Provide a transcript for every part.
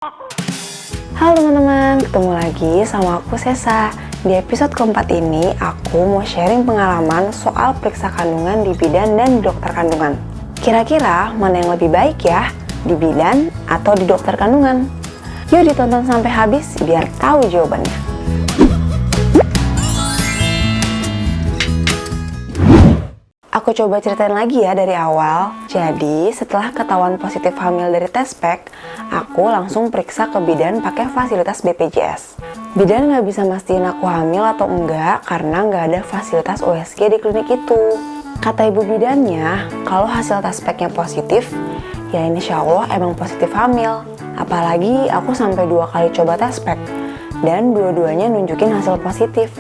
Halo teman-teman, ketemu lagi sama aku Sesa. Di episode keempat ini, aku mau sharing pengalaman soal periksa kandungan di bidan dan di dokter kandungan. Kira-kira mana yang lebih baik ya, di bidan atau di dokter kandungan? Yuk ditonton sampai habis biar tahu jawabannya. Aku coba ceritain lagi ya dari awal. Jadi setelah ketahuan positif hamil dari tes pack, aku langsung periksa ke bidan pakai fasilitas BPJS. Bidan nggak bisa mastiin aku hamil atau enggak karena nggak ada fasilitas USG di klinik itu. Kata ibu bidannya, kalau hasil tes packnya positif, ya insya Allah emang positif hamil. Apalagi aku sampai 2 kali coba tes pack dan dua-duanya nunjukin hasil positif.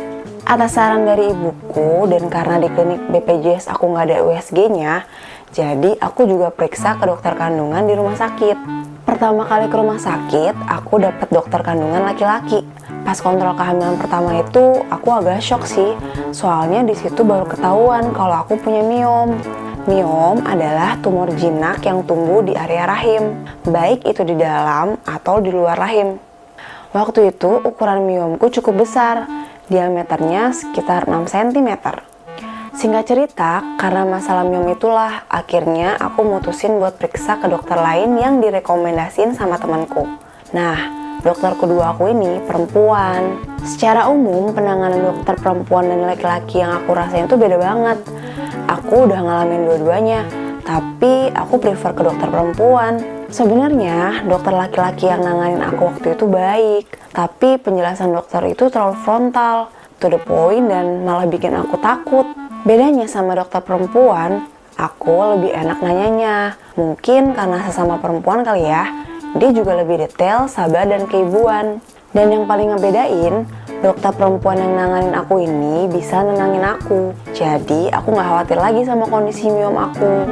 Atas saran dari ibuku dan karena di klinik BPJS aku nggak ada USG-nya, jadi aku juga periksa ke dokter kandungan di rumah sakit. Pertama kali ke rumah sakit, aku dapat dokter kandungan laki-laki. Pas kontrol kehamilan pertama itu, aku agak shock sih, soalnya di situ baru ketahuan kalau aku punya miom. Miom adalah tumor jinak yang tumbuh di area rahim, baik itu di dalam atau di luar rahim. Waktu itu ukuran miomku cukup besar, diameternya sekitar 6 cm. Singkat cerita, karena masalah miom itulah akhirnya aku mutusin buat periksa ke dokter lain yang direkomendasiin sama temanku. Nah, dokter kedua aku ini perempuan. Secara umum, penanganan dokter perempuan dan laki-laki yang aku rasain itu beda banget. Aku udah ngalamin dua-duanya, tapi aku prefer ke dokter perempuan. Sebenarnya dokter laki-laki yang nanganin aku waktu itu baik, tapi penjelasan dokter itu terlalu frontal, to the point dan malah bikin aku takut. Bedanya sama dokter perempuan, aku lebih enak nanyanya. Mungkin karena sesama perempuan kali ya, dia juga lebih detail, sabar dan keibuan. Dan yang paling ngebedain, dokter perempuan yang nanganin aku ini bisa nenangin aku. Jadi aku gak khawatir lagi sama kondisi miom aku.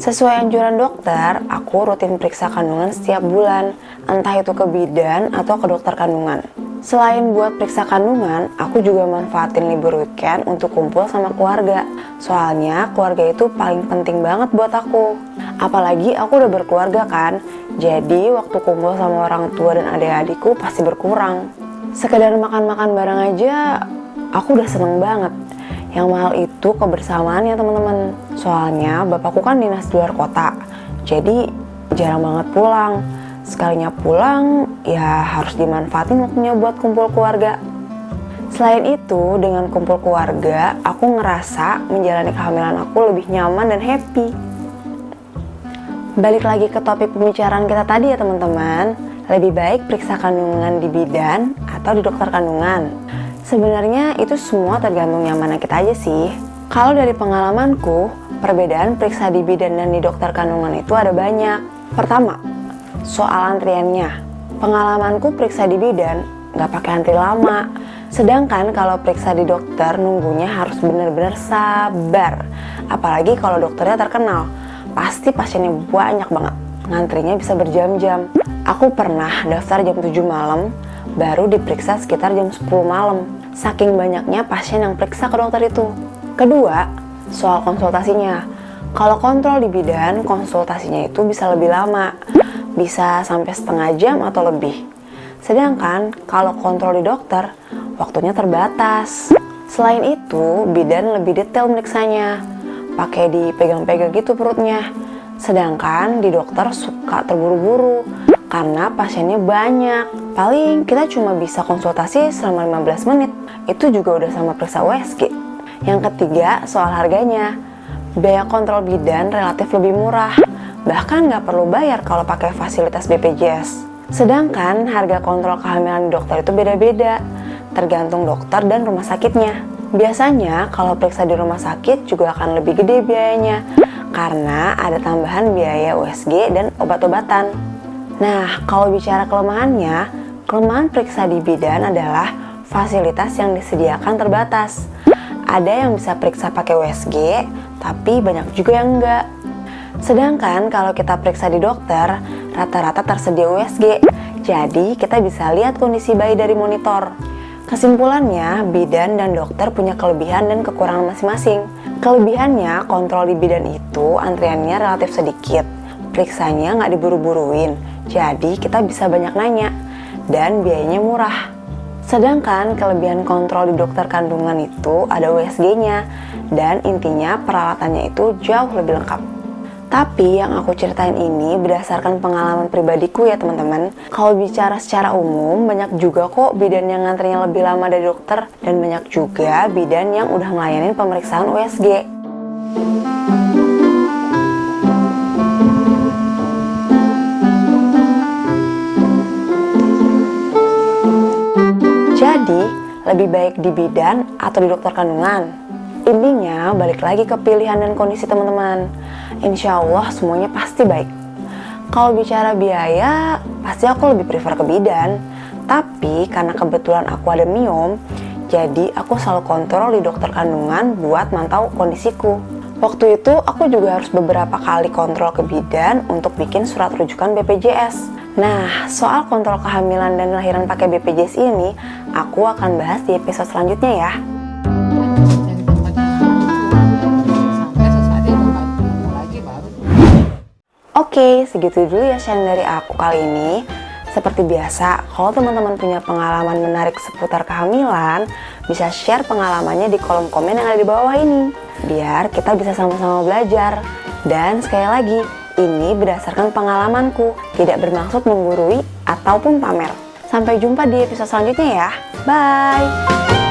Sesuai anjuran dokter, aku rutin periksa kandungan setiap bulan, entah itu ke bidan atau ke dokter kandungan. Selain buat periksa kandungan, aku juga manfaatin libur weekend untuk kumpul sama keluarga. Soalnya keluarga itu paling penting banget buat aku. Apalagi aku udah berkeluarga kan, jadi waktu kumpul sama orang tua dan adik-adikku pasti berkurang. Sekedar makan-makan bareng aja, aku udah seneng banget. Yang mahal itu kebersamaan ya teman-teman. Soalnya bapakku kan dinas di luar kota, jadi jarang banget pulang. Sekalinya pulang, ya harus dimanfaatin waktunya buat kumpul keluarga. Selain itu, dengan kumpul keluarga, aku ngerasa menjalani kehamilan aku lebih nyaman dan happy. Balik lagi ke topik pembicaraan kita tadi ya teman-teman. Lebih baik periksa kandungan di bidan atau di dokter kandungan. Sebenarnya itu semua tergantung nyamannya kita aja sih. Kalau dari pengalamanku, perbedaan periksa di bidan dan di dokter kandungan itu ada banyak. Pertama, soal antriannya. Pengalamanku periksa di bidan nggak pakai antri lama. Sedangkan kalau periksa di dokter nunggunya harus benar-benar sabar. Apalagi kalau dokternya terkenal, pasti pasiennya banyak banget. Ngantrinya bisa berjam-jam. Aku pernah daftar jam 7 malam, baru diperiksa sekitar jam 10 malam. Saking banyaknya pasien yang periksa ke dokter itu. Kedua, soal konsultasinya. Kalau kontrol di bidan, konsultasinya itu bisa lebih lama. Bisa sampai setengah jam atau lebih. Sedangkan kalau kontrol di dokter, waktunya terbatas. Selain itu, bidan lebih detail meriksanya. Pakai dipegang-pegang gitu perutnya. Sedangkan di dokter suka terburu-buru karena pasiennya banyak. Paling kita cuma bisa konsultasi selama 15 menit. Itu juga udah sama periksa USG. Yang ketiga, soal harganya. Biaya kontrol bidan relatif lebih murah. Bahkan nggak perlu bayar kalau pakai fasilitas BPJS. Sedangkan harga kontrol kehamilan di dokter itu beda-beda, tergantung dokter dan rumah sakitnya. Biasanya kalau periksa di rumah sakit juga akan lebih gede biayanya, karena ada tambahan biaya USG dan obat-obatan. Nah, kalau bicara kelemahannya, kelemahan periksa di bidan adalah fasilitas yang disediakan terbatas. Ada yang bisa periksa pakai USG, tapi banyak juga yang enggak. Sedangkan kalau kita periksa di dokter, rata-rata tersedia USG. Jadi kita bisa lihat kondisi bayi dari monitor. Kesimpulannya, bidan dan dokter punya kelebihan dan kekurangan masing-masing. Kelebihannya, kontrol di bidan itu antriannya relatif sedikit, periksanya nggak diburu-buruin, jadi kita bisa banyak nanya, dan biayanya murah. Sedangkan kelebihan kontrol di dokter kandungan itu ada USG-nya, dan intinya peralatannya itu jauh lebih lengkap. Tapi yang aku ceritain ini berdasarkan pengalaman pribadiku ya teman-teman. Kalau bicara secara umum, banyak juga kok bidan yang ngantrinya lebih lama dari dokter, dan banyak juga bidan yang udah ngelayanin pemeriksaan USG. Jadi, lebih baik di bidan atau di dokter kandungan? Intinya, balik lagi ke pilihan dan kondisi teman-teman. Insya Allah semuanya pasti baik. Kalau bicara biaya, pasti aku lebih prefer ke bidan. Tapi karena kebetulan aku ada miom, jadi aku selalu kontrol di dokter kandungan buat mantau kondisiku. Waktu itu aku juga harus beberapa kali kontrol ke bidan untuk bikin surat rujukan BPJS. Nah, soal kontrol kehamilan dan lahiran pakai BPJS ini, aku akan bahas di episode selanjutnya ya. Oke, segitu dulu ya sharing dari aku kali ini. Seperti biasa, kalau teman-teman punya pengalaman menarik seputar kehamilan, bisa share pengalamannya di kolom komen yang ada di bawah ini, biar kita bisa sama-sama belajar. Dan sekali lagi, ini berdasarkan pengalamanku, tidak bermaksud menggurui ataupun pamer. Sampai jumpa di episode selanjutnya ya. Bye!